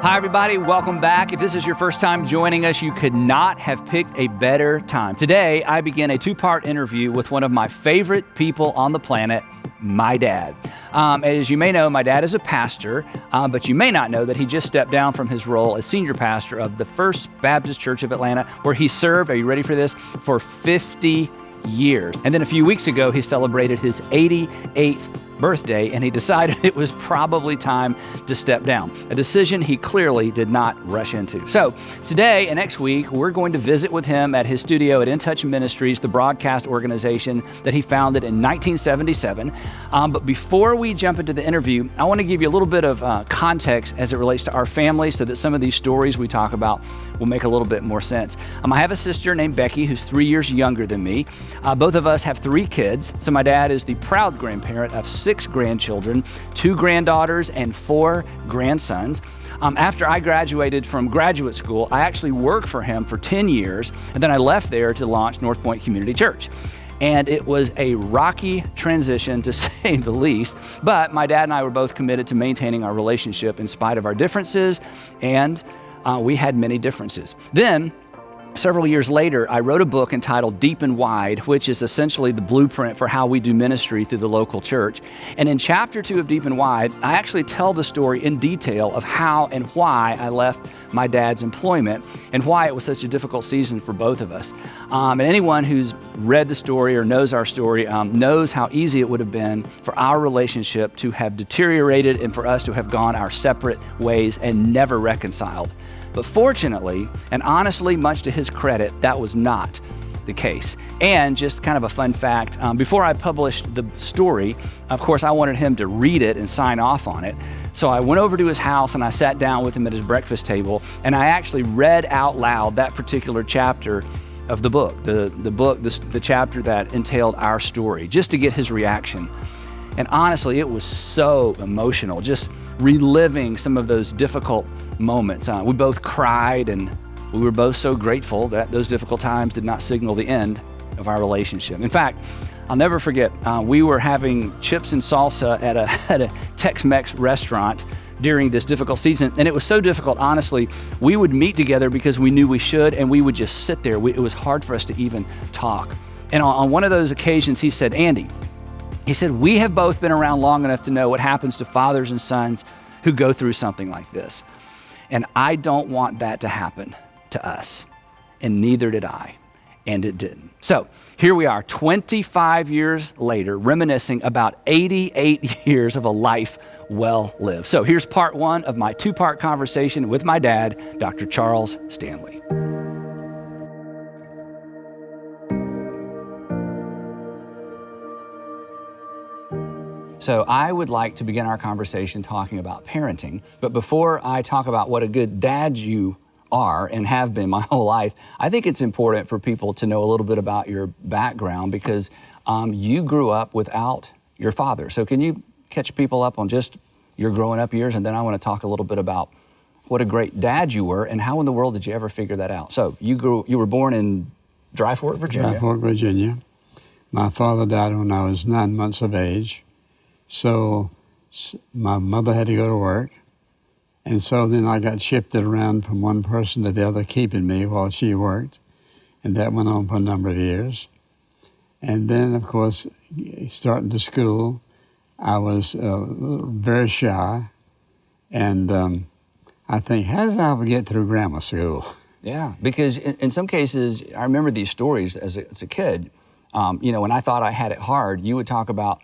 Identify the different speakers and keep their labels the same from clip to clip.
Speaker 1: Hi, everybody. Welcome back. If this is your first time joining us, you could not have picked a better time. Today, I begin a two-part interview with one of my favorite people on the planet, my dad. As you may know, my dad is a pastor, but you may not know that he just stepped down from his role as senior pastor of the First Baptist Church of Atlanta, where he served, are you ready for this, for 50 years. And then a few weeks ago, he celebrated his 88th birthday, and he decided it was probably time to step down, a decision he clearly did not rush into. So today and next week, we're going to visit with him at his studio at In Touch Ministries, the broadcast organization that he founded in 1977. But before we jump into the interview, I want to give you a little bit of context as it relates to our family so that some of these stories we talk about will make a little bit more sense. I have a sister named Becky who's 3 years younger than me. Both of us have 3 kids. So my dad is the proud grandparent of 6 grandchildren, 2 granddaughters, and 4 grandsons. After I graduated from graduate school, I actually worked for him for 10 years, and then I left there to launch North Point Community Church. And it was a rocky transition, to say the least, but my dad and I were both committed to maintaining our relationship in spite of our differences, and we had many differences. Then, several years later, I wrote a book entitled Deep and Wide, which is essentially the blueprint for how we do ministry through the local church. And in chapter 2 of Deep and Wide, I actually tell the story in detail of how and why I left my dad's employment and why it was such a difficult season for both of us. And anyone who's read the story or knows our story knows how easy it would have been for our relationship to have deteriorated and for us to have gone our separate ways and never reconciled. But fortunately, and honestly, much to his credit, that was not the case. And just kind of a fun fact, before I published the story, of course, I wanted him to read it and sign off on it. So I went over to his house and I sat down with him at his breakfast table, and I actually read out loud that particular chapter of the book, the chapter that entailed our story, just to get his reaction. And honestly, it was so emotional, just reliving some of those difficult moments. We both cried, and we were both so grateful that those difficult times did not signal the end of our relationship. In fact, I'll never forget, we were having chips and salsa at a Tex-Mex restaurant during this difficult season, and it was so difficult, honestly, we would meet together because we knew we should, and we would just sit there. It was hard for us to even talk. And on one of those occasions, he said, "Andy," he said, "we have both been around long enough to know what happens to fathers and sons who go through something like this. And I don't want that to happen to us." And neither did I. And it didn't. So here we are, 25 years later, reminiscing about 88 years of a life well lived. So here's part 1 of my 2-part conversation with my dad, Dr. Charles Stanley. So I would like to begin our conversation talking about parenting. But before I talk about what a good dad you are and have been my whole life, I think it's important for people to know a little bit about your background because you grew up without your father. So can you catch people up on just your growing up years? And then I want to talk a little bit about what a great dad you were and how in the world did you ever figure that out? So you were born in Dry Fork, Virginia.
Speaker 2: Dry Fork, Virginia. My father died when I was 9 months of age. So my mother had to go to work. And so then I got shifted around from one person to the other, keeping me while she worked. And that went on for a number of years. And then, of course, starting to school, I was very shy. And I think, how did I ever get through grammar school?
Speaker 1: Yeah, because in some cases, I remember these stories as a kid. When I thought I had it hard, you would talk about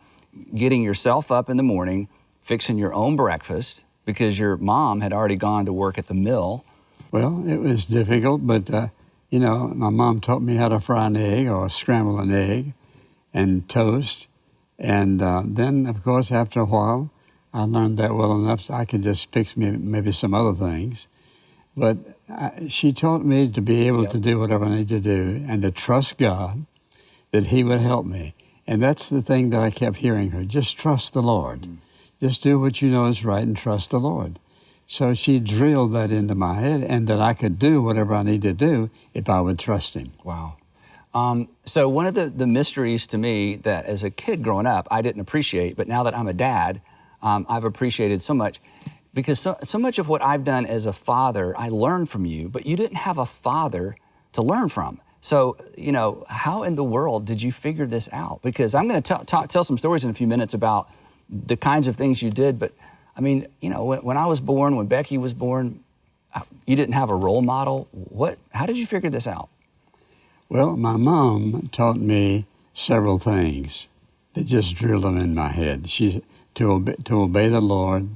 Speaker 1: getting yourself up in the morning, fixing your own breakfast because your mom had already gone to work at the mill.
Speaker 2: Well, it was difficult, but, my mom taught me how to fry an egg or scramble an egg and toast. And then, of course, after a while, I learned that well enough so I could just fix maybe some other things. But she taught me to be able to do whatever I need to do and to trust God that He would help me. And that's the thing that I kept hearing her, just trust the Lord. Just do what you know is right and trust the Lord. So she drilled that into my head and that I could do whatever I need to do if I would trust Him.
Speaker 1: Wow. So one of the mysteries to me that as a kid growing up, I didn't appreciate, but now that I'm a dad, I've appreciated so much. because so much of what I've done as a father, I learned from you, but you didn't have a father to learn from. So, how in the world did you figure this out? Because I'm going to tell some stories in a few minutes about the kinds of things you did. But I mean, when I was born, when Becky was born, you didn't have a role model. How did you figure this out?
Speaker 2: Well, my mom taught me several things that just drilled them in my head. To obey the Lord,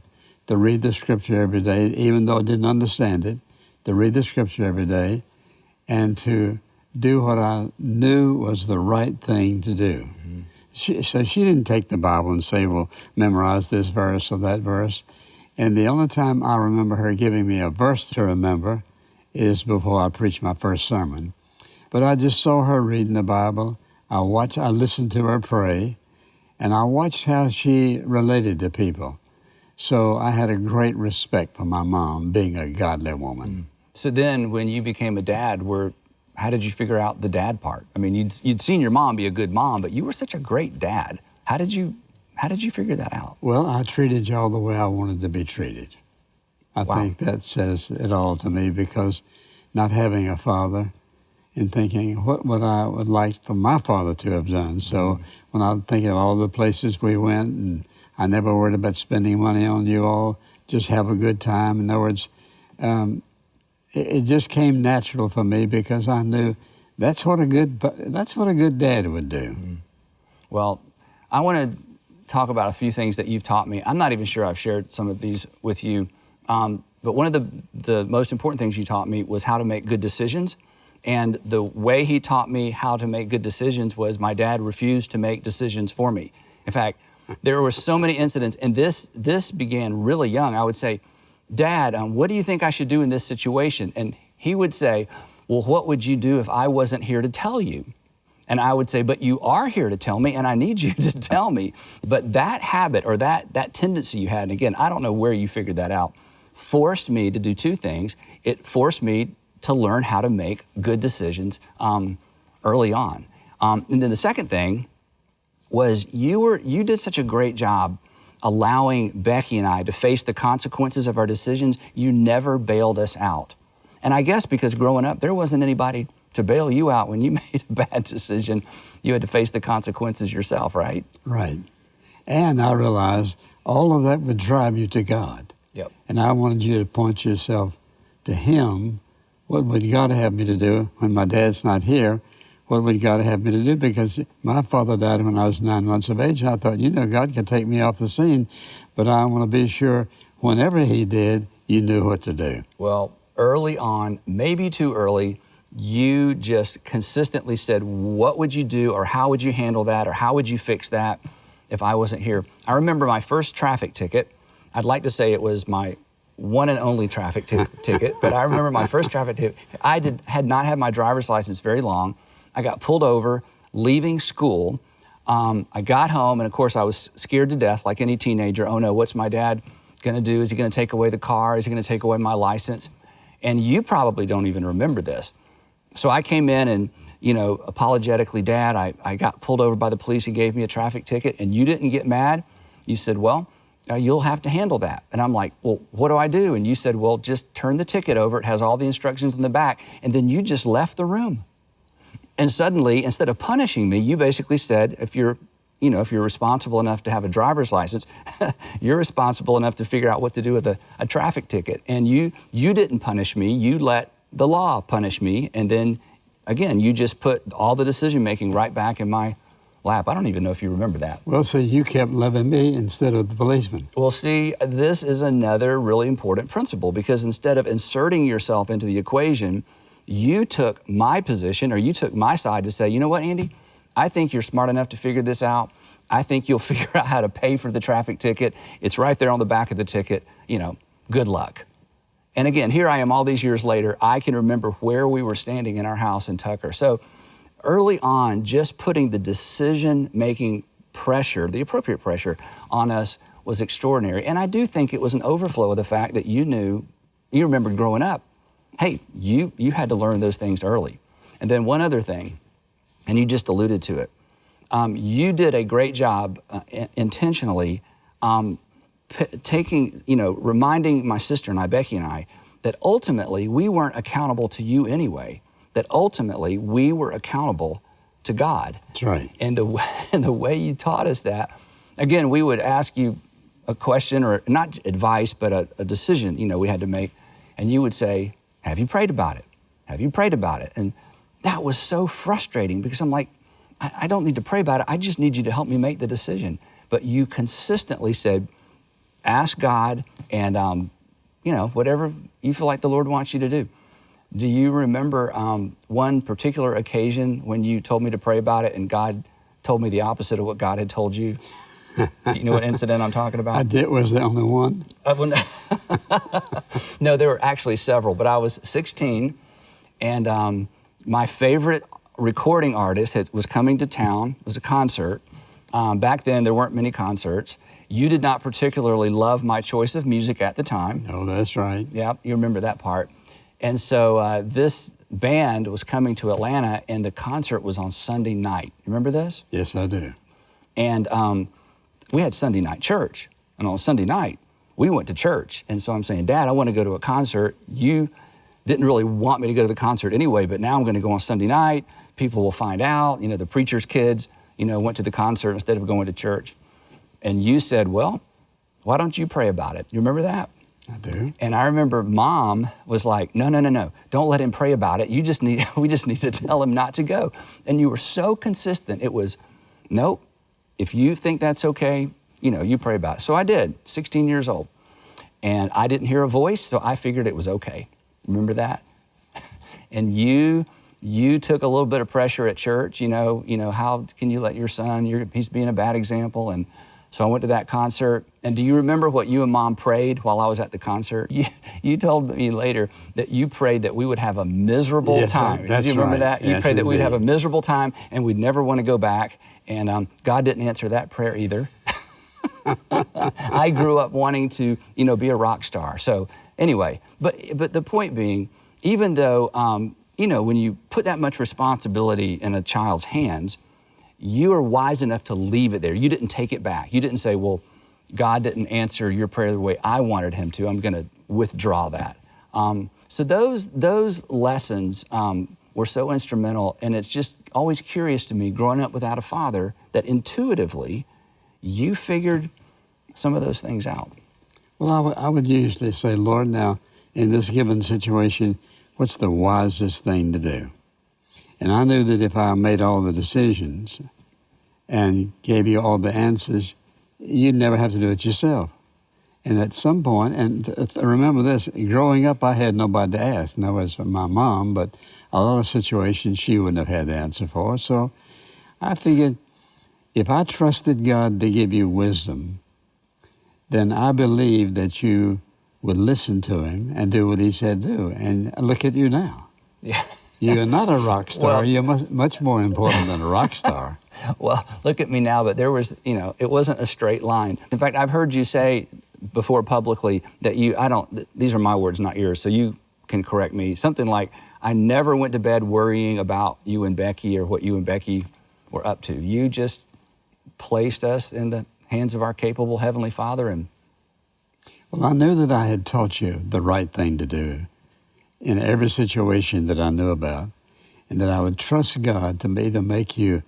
Speaker 2: to read the scripture every day, even though I didn't understand it, to read the scripture every day, and to do what I knew was the right thing to do. Mm-hmm. So she didn't take the Bible and say, well, memorize this verse or that verse. And the only time I remember her giving me a verse to remember is before I preached my first sermon. But I just saw her reading the Bible. I listened to her pray, and I watched how she related to people. So I had a great respect for my mom, being a godly woman.
Speaker 1: Mm. So then when you became a dad, how did you figure out the dad part? I mean, you'd seen your mom be a good mom, but you were such a great dad. How did you figure that out?
Speaker 2: Well, I treated y'all the way I wanted to be treated. I think that says it all to me, because not having a father and thinking, what would I would like for my father to have done? So when I think of all the places we went, and I never worried about spending money on you all, just have a good time. In other words, it just came natural for me, because I knew that's what a good dad would do.
Speaker 1: Mm-hmm. Well, I want to talk about a few things that you've taught me. I'm not even sure I've shared some of these with you, but one of the most important things you taught me was how to make good decisions. And the way he taught me how to make good decisions was my dad refused to make decisions for me. In fact, there were so many incidents, and this began really young. I would say, Dad, what do you think I should do in this situation? And he would say, well, what would you do if I wasn't here to tell you? And I would say, but you are here to tell me, and I need you to tell me. But that habit, or that tendency you had, and again, I don't know where you figured that out, forced me to do two things. It forced me to learn how to make good decisions early on. And then the second thing was you did such a great job allowing Becky and I to face the consequences of our decisions. You never bailed us out. And I guess because growing up, there wasn't anybody to bail you out when you made a bad decision. You had to face the consequences yourself, right?
Speaker 2: Right. And I realized all of that would drive you to God.
Speaker 1: Yep.
Speaker 2: And I wanted you to point yourself to Him. What would God have me to do when my dad's not here? What would God have me to do? Because my father died when I was 9 months of age. I thought, God could take me off the scene, but I want to be sure whenever He did, you knew what to do.
Speaker 1: Well, early on, maybe too early, you just consistently said, what would you do, or how would you handle that, or how would you fix that if I wasn't here? I remember my first traffic ticket. I'd like to say it was my one and only traffic ticket, but I remember my first traffic ticket. I had not had my driver's license very long. I got pulled over leaving school. I got home, and of course I was scared to death like any teenager. Oh no, what's my dad gonna do? Is he gonna take away the car? Is he gonna take away my license? And you probably don't even remember this. So I came in and, apologetically, Dad, I got pulled over by the police. He gave me a traffic ticket, and you didn't get mad. You said, well, you'll have to handle that. And I'm like, well, what do I do? And you said, well, just turn the ticket over. It has all the instructions in the back. And then you just left the room. And suddenly, instead of punishing me, you basically said, if you're responsible enough to have a driver's license, you're responsible enough to figure out what to do with a traffic ticket. And you didn't punish me. You let the law punish me. And then, again, you just put all the decision-making right back in my lap. I don't even know if you remember that.
Speaker 2: Well, so you kept loving me instead of the policeman.
Speaker 1: Well, see, this is another really important principle, because instead of inserting yourself into the equation, you took my position, or you took my side to say, you know what, Andy? I think you're smart enough to figure this out. I think you'll figure out how to pay for the traffic ticket. It's right there on the back of the ticket. Good luck. And again, here I am all these years later. I can remember where we were standing in our house in Tucker. So early on, just putting the decision-making pressure, the appropriate pressure on us was extraordinary. And I do think it was an overflow of the fact that you remembered growing up, hey, you had to learn those things early. And then one other thing, and you just alluded to it, you did a great job intentionally reminding my sister and I, Becky and I, that ultimately we weren't accountable to you anyway, that ultimately we were accountable to God.
Speaker 2: That's right.
Speaker 1: And the way you taught us that, again, we would ask you a question, or not advice, but a decision, we had to make. And you would say, have you prayed about it? Have you prayed about it? And that was so frustrating because I'm like, I don't need to pray about it. I just need you to help me make the decision. But you consistently said, ask God and, whatever you feel like the Lord wants you to do. Do you remember one particular occasion when you told me to pray about it and God told me the opposite of what God had told you? Do you know what incident I'm talking about?
Speaker 2: I did. Was the only one?
Speaker 1: No, there were actually several, but I was 16 and my favorite recording artist was coming to town. It was a concert. Back then, there weren't many concerts. You did not particularly love my choice of music at the time.
Speaker 2: Oh, that's right.
Speaker 1: Yeah, you remember that part. And so this band was coming to Atlanta, and the concert was on Sunday night. You remember this?
Speaker 2: Yes, I do.
Speaker 1: And we had Sunday night church. And on Sunday night, we went to church. And so I'm saying, Dad, I want to go to a concert. You didn't really want me to go to the concert anyway, but now I'm going to go on Sunday night. People will find out. The preacher's kids, went to the concert instead of going to church. And you said, well, why don't you pray about it? You remember that?
Speaker 2: I do.
Speaker 1: And I remember Mom was like, no, don't let him pray about it. We just need to tell him not to go. And you were so consistent. It was, nope, if you think that's okay, you pray about it. So I did, 16 years old. And I didn't hear a voice, so I figured it was okay. Remember that? And you took a little bit of pressure at church, how can you let your son, he's being a bad example. And so I went to that concert. And do you remember what you and Mom prayed while I was at the concert? You told me later that you prayed that we would have a miserable time.
Speaker 2: That's
Speaker 1: Did you remember
Speaker 2: right.
Speaker 1: that? You
Speaker 2: Yes,
Speaker 1: prayed that we'd
Speaker 2: indeed.
Speaker 1: have a miserable time and we'd never want to go back. And God didn't answer that prayer either. I grew up wanting to, be a rock star. So anyway, but the point being, even though, when you put that much responsibility in a child's hands, you are wise enough to leave it there. You didn't take it back. You didn't say, well, God didn't answer your prayer the way I wanted him to. I'm going to withdraw that. So those lessons were so instrumental. And it's just always curious to me, growing up without a father, that intuitively you figured some of those things out.
Speaker 2: Well, I would usually say, Lord, now, in this given situation, what's the wisest thing to do? And I knew that if I made all the decisions and gave you all the answers, you'd never have to do it yourself. And at some point, and remember this, growing up, I had nobody to ask. No, as for my mom, but a lot of situations she wouldn't have had the answer for. So I figured if I trusted God to give you wisdom, then I believe that you would listen to him and do what he said do. And look at you now.
Speaker 1: Yeah.
Speaker 2: You're not a rock star.
Speaker 1: Well,
Speaker 2: you're much more important than a rock star.
Speaker 1: Well, look at me now, but there was, it wasn't a straight line. In fact, I've heard you say before publicly that these are my words, not yours, so you can correct me. Something like, I never went to bed worrying about you and Becky or what you and Becky were up to. You just placed us in the hands of our capable Heavenly Father. And
Speaker 2: well, I knew that I had taught you the right thing to do in every situation that I knew about, and that I would trust God to either make you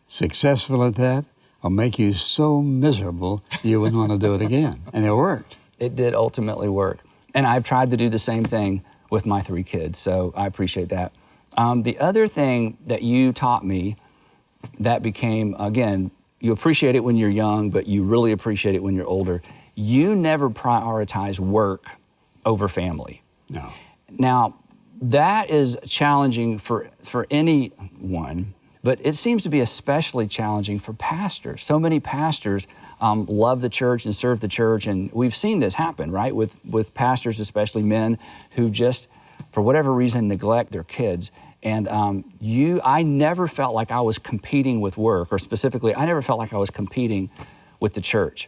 Speaker 2: successful at that or make you so miserable you wouldn't want to do it again. And it worked.
Speaker 1: It did ultimately work. And I've tried to do the same thing with my 3 kids, so I appreciate that. The other thing that you taught me that became, again, you appreciate it when you're young, but you really appreciate it when you're older. You never prioritize work over family.
Speaker 2: No.
Speaker 1: Now, that is challenging for anyone, but it seems to be especially challenging for pastors. So many pastors love the church and serve the church, and we've seen this happen, right, with pastors, especially men, who just, for whatever reason, neglect their kids. And I never felt like I was competing with work, or specifically, I never felt like I was competing with the church.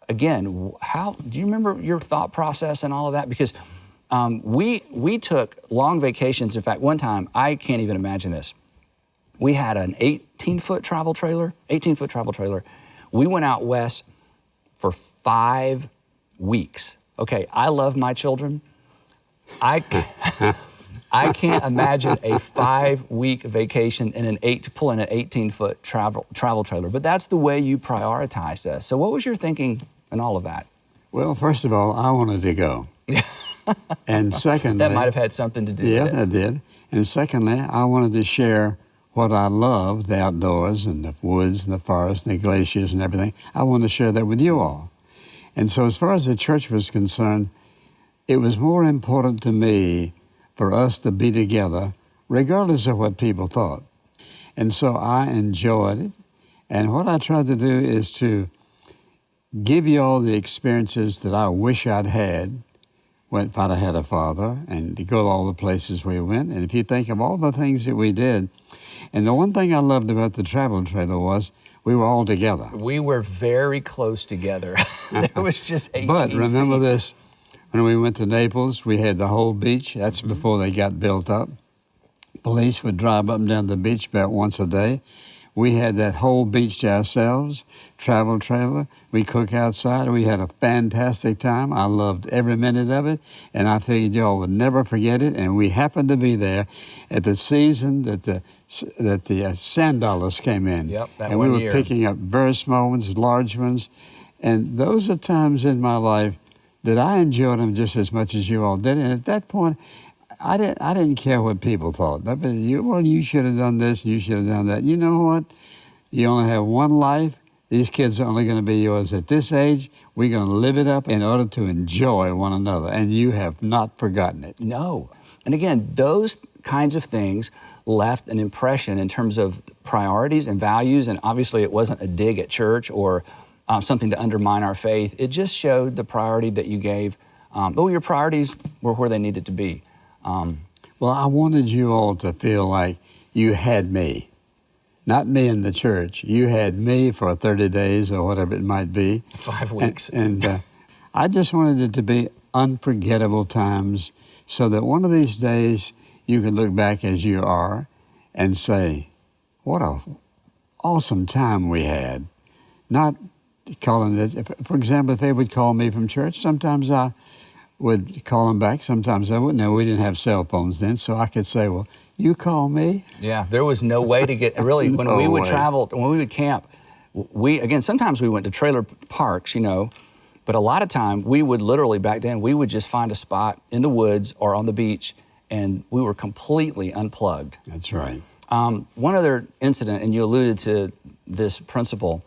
Speaker 1: Again, do you remember your thought process and all of that? Because we took long vacations. In fact, one time, I can't even imagine this. We had an 18-foot travel trailer. We went out west for 5 weeks. Okay, I love my children. I can't imagine a 5-week vacation in pulling an 18-foot travel trailer. But that's the way you prioritized us. So what was your thinking in all of that?
Speaker 2: Well, first of all, I wanted to go. And secondly...
Speaker 1: That might have had something to do with it.
Speaker 2: Yeah, that did. And secondly, I wanted to share what I loved, the outdoors and the woods and the forests and the glaciers and everything. I wanted to share that with you all. And so as far as the church was concerned, it was more important to me for us to be together, regardless of what people thought. And so I enjoyed it. And what I tried to do is to give you all the experiences that I wish I'd had if I'd had a father, and to go to all the places we went. And if you think of all the things that we did, and the one thing I loved about the travel trailer was we were all together.
Speaker 1: We were very close together. There was just 18
Speaker 2: But remember
Speaker 1: feet.
Speaker 2: this, when we went to Naples, we had the whole beach. That's before they got built up. Police would drive up and down the beach about once a day. We had that whole beach to ourselves, travel trailer. We cook outside. We had a fantastic time. I loved every minute of it, and I figured y'all would never forget it. And we happened to be there at the season that the sand dollars came in.
Speaker 1: Yep, that
Speaker 2: and
Speaker 1: one
Speaker 2: we were
Speaker 1: year.
Speaker 2: picking up very small ones, large ones. And those are times in my life that I enjoyed them just as much as you all did. And at that point, I didn't care what people thought. You should have done this, you should have done that. You know what? You only have one life. These kids are only going to be yours at this age. We're going to live it up in order to enjoy one another. And you have not forgotten it.
Speaker 1: No. And again, those kinds of things left an impression in terms of priorities and values. And obviously it wasn't a dig at church or something to undermine our faith. It just showed the priority that you gave. Your priorities were where they needed to be.
Speaker 2: Well, I wanted you all to feel like you had me. Not me in the church. You had me for 30 days or whatever it might be.
Speaker 1: 5 weeks.
Speaker 2: And I just wanted it to be unforgettable times so that one of these days you could look back as you are and say, what a awesome time we had. Not calling it, for example, if they would call me from church, sometimes I would call them back. Sometimes I wouldn't. No, we didn't have cell phones then, so I could say, well, you call me?
Speaker 1: Yeah, there was no way to get, really, when we would travel, when we would camp, sometimes we went to trailer parks, but a lot of time we would literally, back then, we would just find a spot in the woods or on the beach, and we were completely unplugged.
Speaker 2: That's right.
Speaker 1: One other incident, and you alluded to this principle,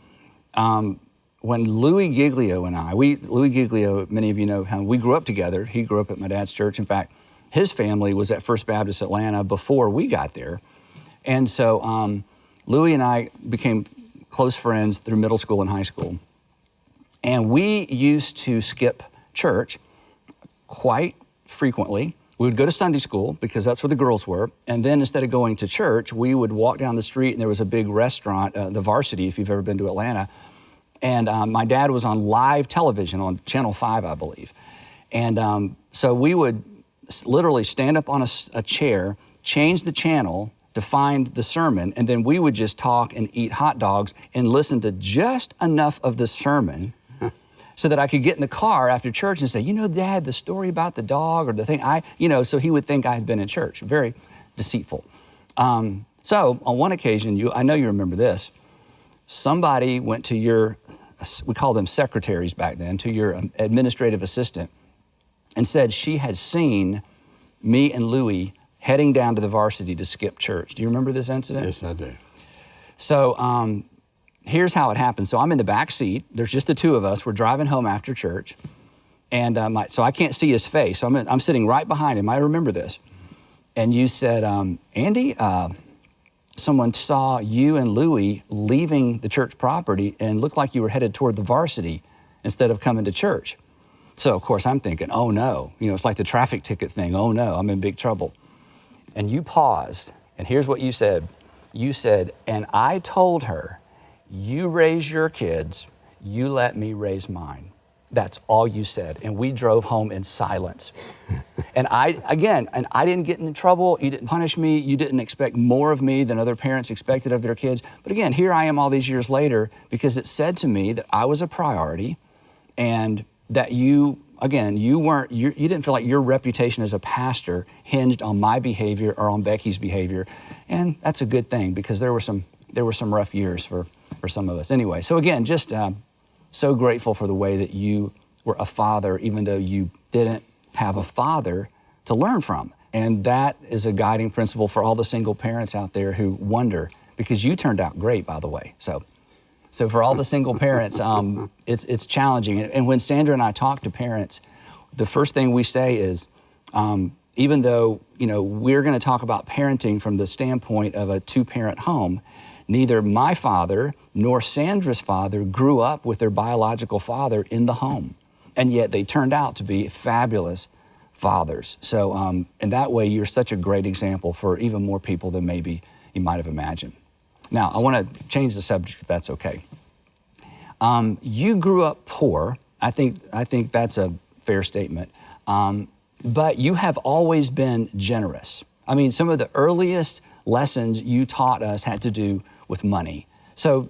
Speaker 1: when Louis Giglio and Louis Giglio, many of you know him, we grew up together. He grew up at my dad's church. In fact, his family was at First Baptist Atlanta before we got there. And so Louis and I became close friends through middle school and high school. And we used to skip church quite frequently. We would go to Sunday school because that's where the girls were. And then instead of going to church, we would walk down the street and there was a big restaurant, the Varsity, if you've ever been to Atlanta. And my dad was on live television on Channel 5, I believe. And so we would literally stand up on a chair, change the channel to find the sermon, and then we would just talk and eat hot dogs and listen to just enough of the sermon so that I could get in the car after church and say, Dad, the story about the dog or the thing, so he would think I had been in church. Very deceitful. So on one occasion, I know you remember this, somebody went to we called them secretaries back then, to your administrative assistant and said she had seen me and Louis heading down to the Varsity to skip church. Do you remember this incident?
Speaker 2: Yes, I do.
Speaker 1: So here's how it happened. So I'm in the back seat. There's just the two of us. We're driving home after church. And so I can't see his face. So I'm sitting right behind him. I remember this. And you said, Andy, someone saw you and Louis leaving the church property and looked like you were headed toward the Varsity instead of coming to church. So, of course, I'm thinking, oh, no. It's like the traffic ticket thing. Oh, no, I'm in big trouble. And you paused, and here's what you said. You said, and I told her, you raise your kids, you let me raise mine. That's all you said. And we drove home in silence. And I didn't get in trouble. You didn't punish me. You didn't expect more of me than other parents expected of their kids. But again, here I am all these years later because it said to me that I was a priority and that you didn't feel like your reputation as a pastor hinged on my behavior or on Becky's behavior. And that's a good thing, because there were some rough years for some of us. Anyway, so again, just so grateful for the way that you were a father, even though you didn't have a father to learn from. And that is a guiding principle for all the single parents out there who wonder, because you turned out great, by the way. So for all the single parents, it's challenging. And when Sandra and I talk to parents, the first thing we say is, even though we're going to talk about parenting from the standpoint of a two-parent home, neither my father nor Sandra's father grew up with their biological father in the home, and yet they turned out to be fabulous fathers. So in that way, you're such a great example for even more people than maybe you might have imagined. Now, I want to change the subject, if that's okay. You grew up poor. I think that's a fair statement. But you have always been generous. I mean, some of the earliest lessons you taught us had to do with money. So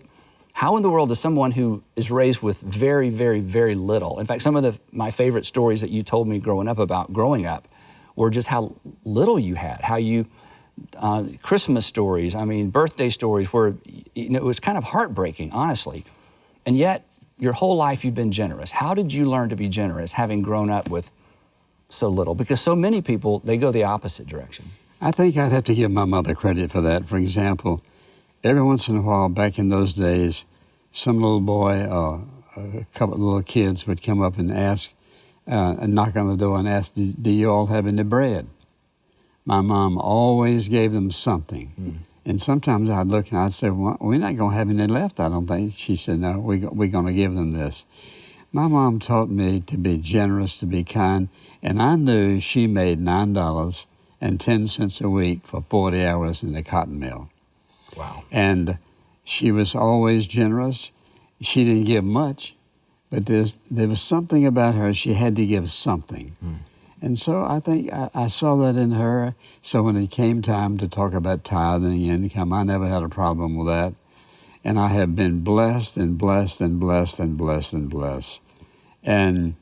Speaker 1: how in the world does someone who is raised with very, very, very little, in fact, some of my favorite stories that you told me growing up were just how little you had, how you, Christmas stories, birthday stories where it was kind of heartbreaking, honestly. And yet, your whole life you've been generous. How did you learn to be generous, having grown up with so little? Because so many people, they go the opposite direction.
Speaker 2: I think I'd have to give my mother credit for that. For example, every once in a while, back in those days, some little boy or a couple of little kids would come up and ask, and knock on the door and ask, do you all have any bread? My mom always gave them something. Mm. And sometimes I'd look and I'd say, well, we're not going to have any left, I don't think. She said, no, we're going to give them this. My mom taught me to be generous, to be kind, and I knew she made $9.10 a week for 40 hours in the cotton mill.
Speaker 1: Wow.
Speaker 2: And she was always generous. She didn't give much, but there was something about her. She had to give something. Mm. And so I think I saw that in her. So when it came time to talk about tithing income, I never had a problem with that. And I have been blessed and blessed and blessed and blessed and blessed. And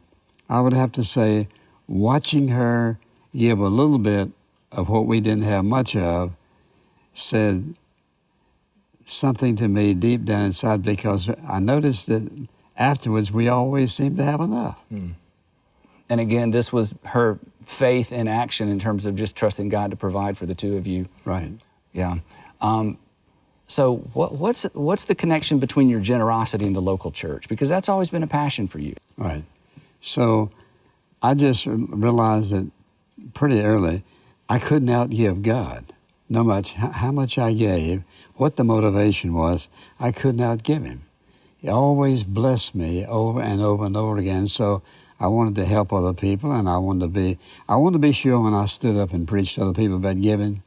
Speaker 2: I would have to say, watching her give a little bit of what we didn't have much of said something to me deep down inside, because I noticed that afterwards we always seemed to have enough. Mm.
Speaker 1: And again, this was her faith in action in terms of just trusting God to provide for the two of you.
Speaker 2: Right.
Speaker 1: Yeah. So what's the connection between your generosity and the local church? Because that's always been a passion for you.
Speaker 2: Right. So I just realized that pretty early I couldn't outgive God. No matter how much I gave, what the motivation was, I couldn't outgive him. He always blessed me over and over and over again. So I wanted to help other people, and I wanted to be sure when I stood up and preached to other people about giving,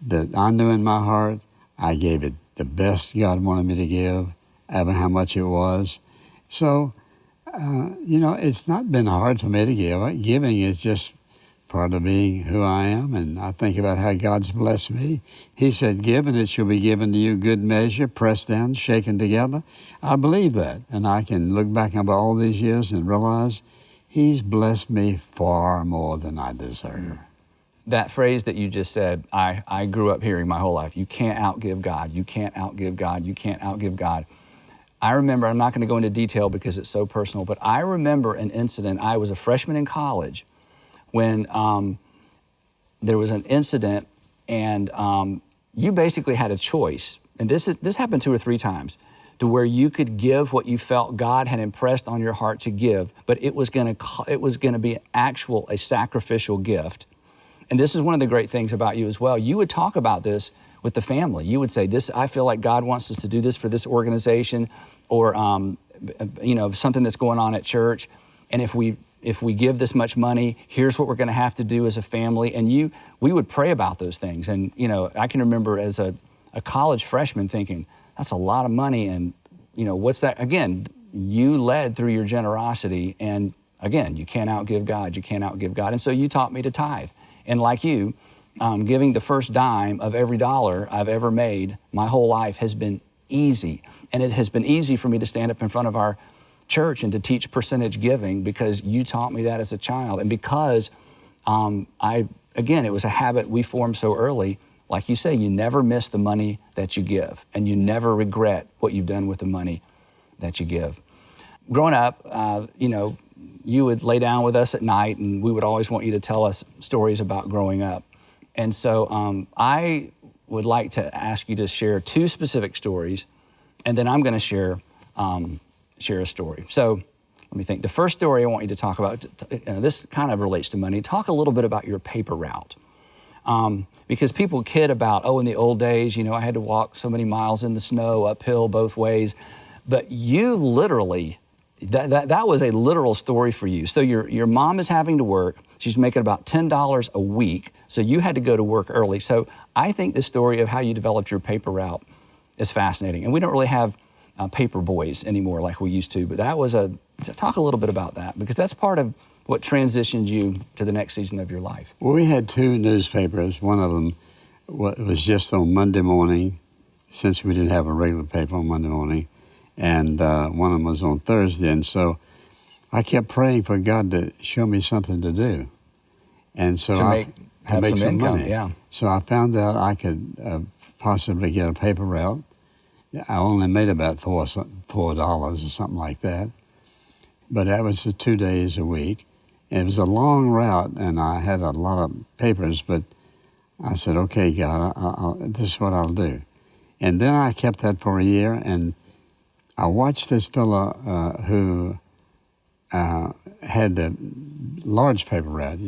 Speaker 2: that I knew in my heart I gave it the best God wanted me to give, ever how much it was. So, it's not been hard for me to give. Giving is just part of being who I am, and I think about how God's blessed me. He said, give and it shall be given to you, good measure, pressed down, shaken together. I believe that, and I can look back over all these years and realize he's blessed me far more than I deserve.
Speaker 1: That phrase that you just said, I grew up hearing my whole life. You can't outgive God. You can't outgive God. You can't outgive God. I remember, I'm not going to go into detail because it's so personal, but I remember an incident. I was a freshman in college when there was an incident, and you basically had a choice. And this happened 2 or 3 times, to where you could give what you felt God had impressed on your heart to give, but it was going to be a sacrificial gift. And this is one of the great things about you as well. You would talk about this with the family. You would say, I feel like God wants us to do this for this organization, or something that's going on at church. And if we give this much money, here's what we're going to have to do as a family. And we would pray about those things. And I can remember as a college freshman thinking, that's a lot of money. And what's that? Again, you led through your generosity. And again, you can't outgive God. You can't outgive God. And so you taught me to tithe. And like you, giving the first dime of every dollar I've ever made my whole life has been easy. And it has been easy for me to stand up in front of our church and to teach percentage giving because you taught me that as a child. And because it was a habit we formed so early. Like you say, you never miss the money that you give, and you never regret what you've done with the money that you give. Growing up, you would lay down with us at night, and we would always want you to tell us stories about growing up. And so I would like to ask you to share 2 specific stories, and then I'm going to share a story. So let me think. The first story I want you to talk about, this kind of relates to money. Talk a little bit about your paper route. Because people kid about, in the old days, I had to walk so many miles in the snow, uphill both ways. But you literally, that was a literal story for you. So your mom is having to work. She's making about $10 a week. So you had to go to work early. So I think the story of how you developed your paper route is fascinating. And we don't really have paper boys anymore like we used to. But talk a little bit about that, because that's part of what transitioned you to the next season of your life.
Speaker 2: Well, we had 2 newspapers. One of them was just on Monday morning, since we didn't have a regular paper on Monday morning, and one of them was on Thursday. And so I kept praying for God to show me something to do. And so
Speaker 1: to make some income,
Speaker 2: money.
Speaker 1: Yeah.
Speaker 2: So I found out I could possibly get a paper route. I only made about $4 or something like that. But that was 2 days a week. It was a long route, and I had a lot of papers, but I said, okay, God, this is what I'll do. And then I kept that for a year, and I watched this fella who had the large paper route,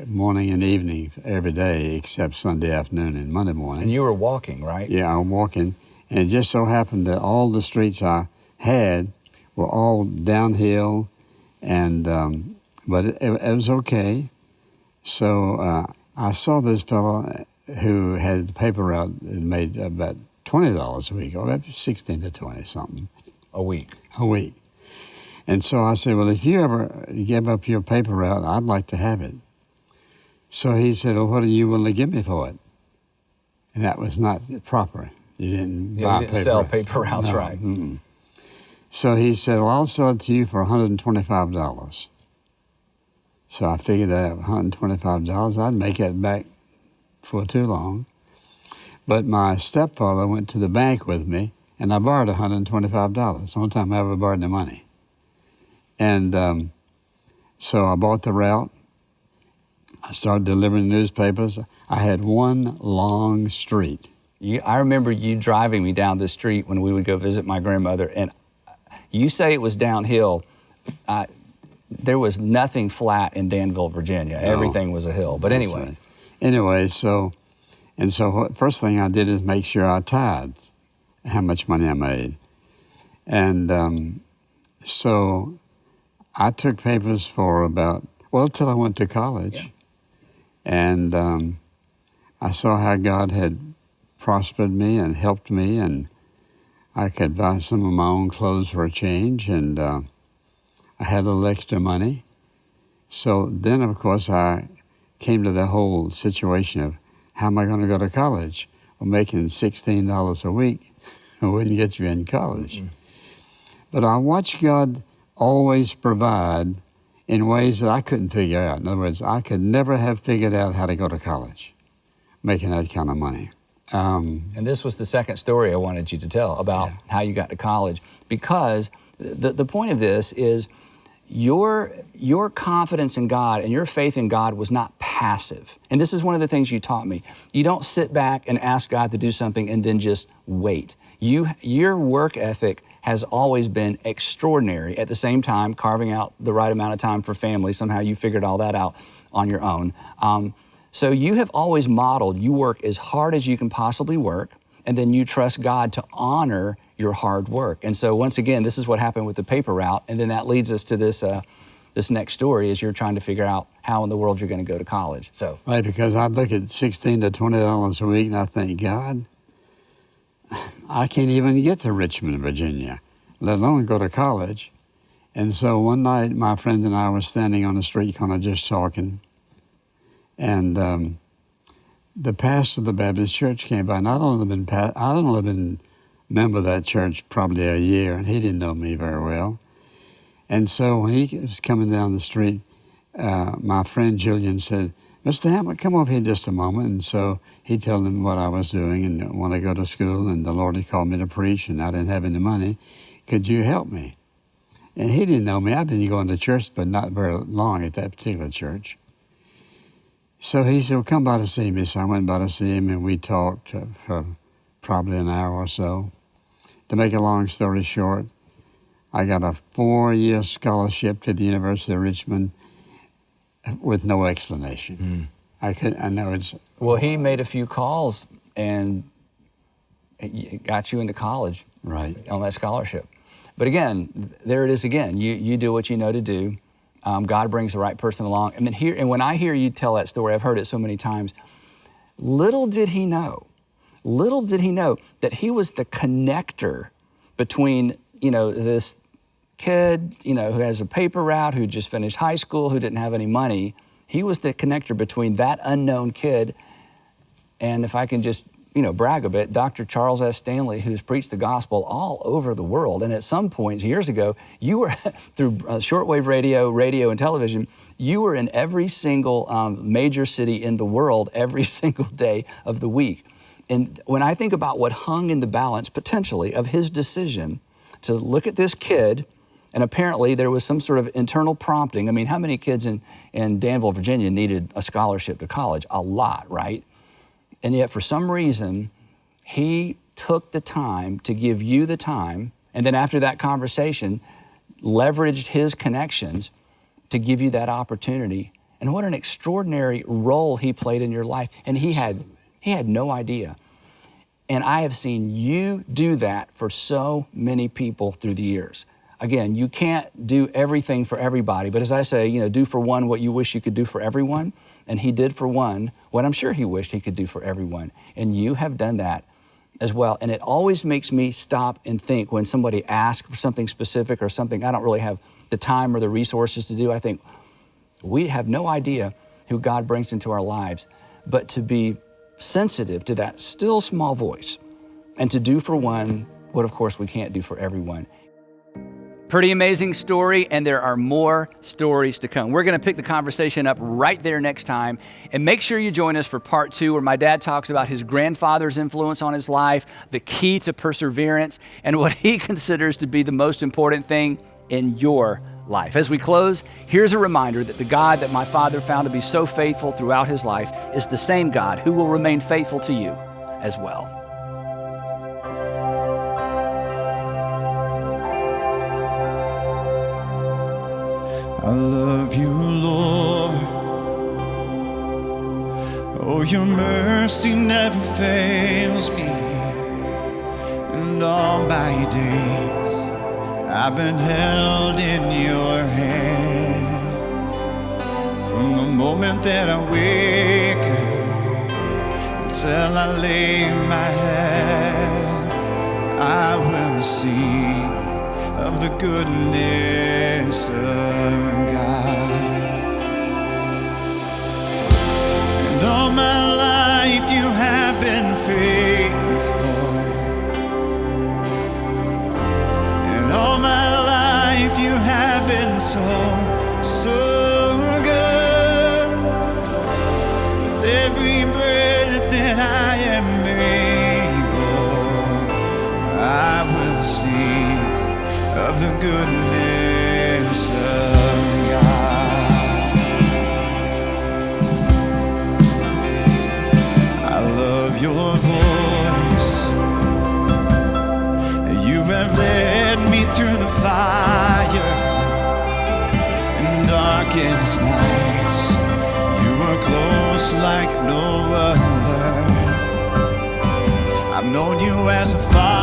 Speaker 2: morning and evening every day, except Sunday afternoon and Monday morning.
Speaker 1: And you were walking, right?
Speaker 2: Yeah, I was walking. And it just so happened that all the streets I had were all downhill, and but it was okay. So I saw this fellow who had the paper route and made about $20 a week, or about 16 to 20 something.
Speaker 1: A week.
Speaker 2: And so I said, well, if you ever give up your paper route, I'd like to have it. So he said, well, what are you willing to give me for it? And that was not proper. You didn't
Speaker 1: sell paper routes, no, right?
Speaker 2: Mm-mm. So he said, well, I'll sell it to you for $125. So I figured that $125, I'd make that back for too long. But my stepfather went to the bank with me, and I borrowed $125. The only time I ever borrowed any money. And so I bought the route. I started delivering newspapers. I had one long street.
Speaker 1: I remember you driving me down this street when we would go visit my grandmother, and you say it was downhill. There was nothing flat in Danville, Virginia. No. Everything was a hill. But anyway.
Speaker 2: Right. Anyway, so first thing I did is make sure I tithed how much money I made. And so I took papers for till I went to college. Yeah. And I saw how God had prospered me and helped me, and I could buy some of my own clothes for a change, and I had a little extra money. So then, of course, I came to the whole situation of how am I going to go to college? Well, making $16 a week wouldn't get you in college. Mm-hmm. But I watched God always provide in ways that I couldn't figure out. In other words, I could never have figured out how to go to college, making that kind of money.
Speaker 1: And this was the second story I wanted you to tell about how you got to college, because the point of this is your confidence in God and your faith in God was not passive. And this is one of the things you taught me. You don't sit back and ask God to do something and then just wait. Your work ethic has always been extraordinary. At the same time, carving out the right amount of time for family. Somehow you figured all that out on your own. So you have always modeled, you work as hard as you can possibly work, and then you trust God to honor your hard work. And so once again, this is what happened with the paper route, and then that leads us to this next story as you're trying to figure out how in the world you're going to go to college. So
Speaker 2: right, because I look at $16 to $20 a week, and I think, God, I can't even get to Richmond, Virginia, let alone go to college. And so one night, my friend and I were standing on the street corner just talking, and the pastor of the Baptist church came by, and I'd only been member of that church probably a year, and he didn't know me very well. And so when he was coming down the street, my friend Julian said, "Mr. Hammond, come over here just a moment." And so he told him what I was doing and when I go to school, and the Lord had called me to preach, and I didn't have any money. Could you help me? And he didn't know me. I've been going to church, but not very long at that particular church. So he said, "Well, come by to see me." So I went by to see him, and we talked for probably an hour or so. To make a long story short, I got a 4-year scholarship to the University of Richmond with no explanation. I know it's...
Speaker 1: Well, he made a few calls and it got you into college,
Speaker 2: right,
Speaker 1: on that scholarship. But again, there it is again. You do what you know to do. God brings the right person along. And when I hear you tell that story, I've heard it so many times. Little did he know that he was the connector between, this kid, who has a paper route, who just finished high school, who didn't have any money. He was the connector between that unknown kid and, if I can just, brag a bit, Dr. Charles F. Stanley, who's preached the gospel all over the world. And at some point, years ago, you were, through shortwave radio and television, you were in every single major city in the world every single day of the week. And when I think about what hung in the balance, potentially, of his decision to look at this kid, and apparently there was some sort of internal prompting. I mean, how many kids in Danville, Virginia needed a scholarship to college? A lot, right? And yet for some reason, he took the time to give you the time, and then after that conversation, leveraged his connections to give you that opportunity. And what an extraordinary role he played in your life. And he had no idea. And I have seen you do that for so many people through the years. Again, you can't do everything for everybody, but as I say, do for one what you wish you could do for everyone. And he did for one what I'm sure he wished he could do for everyone. And you have done that as well. And it always makes me stop and think when somebody asks for something specific or something I don't really have the time or the resources to do. I think we have no idea who God brings into our lives, but to be sensitive to that still small voice and to do for one what, of course, we can't do for everyone. Pretty amazing story, and there are more stories to come. We're going to pick the conversation up right there next time, and make sure you join us for part 2, where my dad talks about his grandfather's influence on his life, the key to perseverance, and what he considers to be the most important thing in your life. As we close, here's a reminder that the God that my father found to be so faithful throughout his life is the same God who will remain faithful to you as well.
Speaker 3: I love you, Lord. Oh, your mercy never fails me. And all my days I've been held in your hands. From the moment that I wake up until I lay my head, I will sing of the goodness of God. And all my life you have been faithful. And all my life you have been so good. With every breath that I am able, I will sing of the goodness of God. I love your voice. You have led me through the fire and darkest nights. You are close like no other. I've known you as a father.